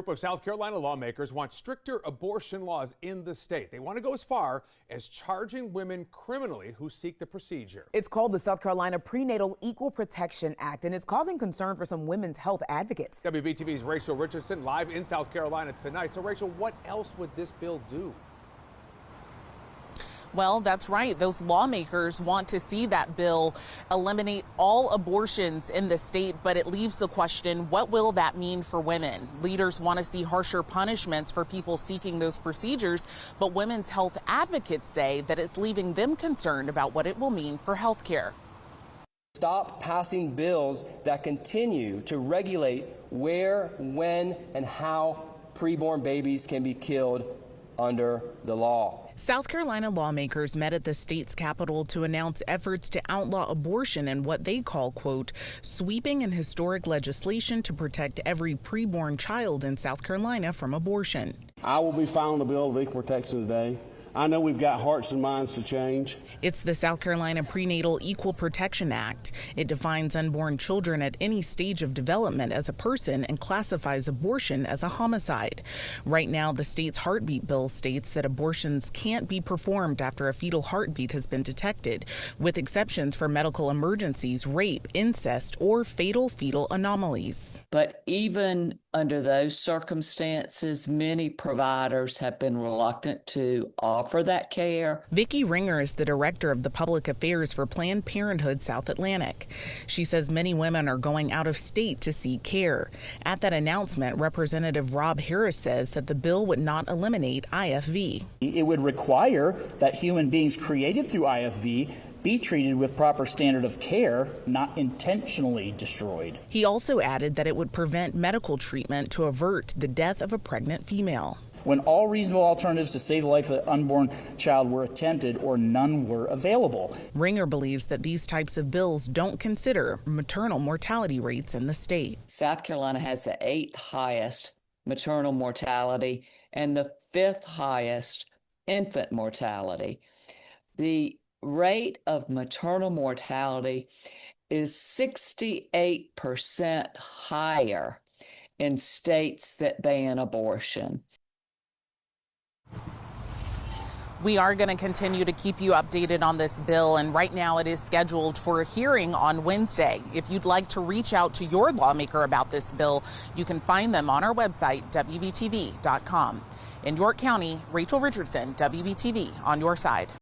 A group of South Carolina lawmakers want stricter abortion laws in the state. They want to go as far as charging women criminally who seek the procedure. It's called the South Carolina Prenatal Equal Protection Act, and it's causing concern for some women's health advocates. WBTV's Rachel Richardson live in South Carolina tonight. So, Rachel, what else would this bill do? Well, that's right. Those lawmakers want to see that bill eliminate all abortions in the state, but it leaves the question, what will that mean for women? Leaders want to see harsher punishments for people seeking those procedures, but women's health advocates say that it's leaving them concerned about what it will mean for health care. Stop passing bills that continue to regulate where, when, and how preborn babies can be killed under the law. South Carolina lawmakers met at the state's capital to announce efforts to outlaw abortion in what they call, quote, sweeping and historic legislation to protect every preborn child in South Carolina from abortion. I will be filing a bill of equal protection today. I know we've got hearts and minds to change. It's the South Carolina Prenatal Equal Protection Act. It defines unborn children at any stage of development as a person and classifies abortion as a homicide. Right now, the state's heartbeat bill states that abortions can't be performed after a fetal heartbeat has been detected, with exceptions for medical emergencies, rape, incest, or fatal fetal anomalies. But even under those circumstances, many providers have been reluctant to offer that care. Vicki Ringer is the director of the public affairs for Planned Parenthood South Atlantic. She says many women are going out of state to seek care. At that announcement, Representative Rob Harris says that the bill would not eliminate IFV. It would require that human beings created through IFV be treated with proper standard of care, not intentionally destroyed. He also added that it would prevent medical treatment to avert the death of a pregnant female. When all reasonable alternatives to save the life of an unborn child were attempted or none were available. Ringer believes that these types of bills don't consider maternal mortality rates in the state. South Carolina has the 8th highest maternal mortality and the 5th highest infant mortality. The rate of maternal mortality is 68% higher in states that ban abortion. We are going to continue to keep you updated on this bill, and right now it is scheduled for a hearing on Wednesday. If you'd like to reach out to your lawmaker about this bill, you can find them on our website, WBTV.com. In York County, Rachel Richardson, WBTV, on your side.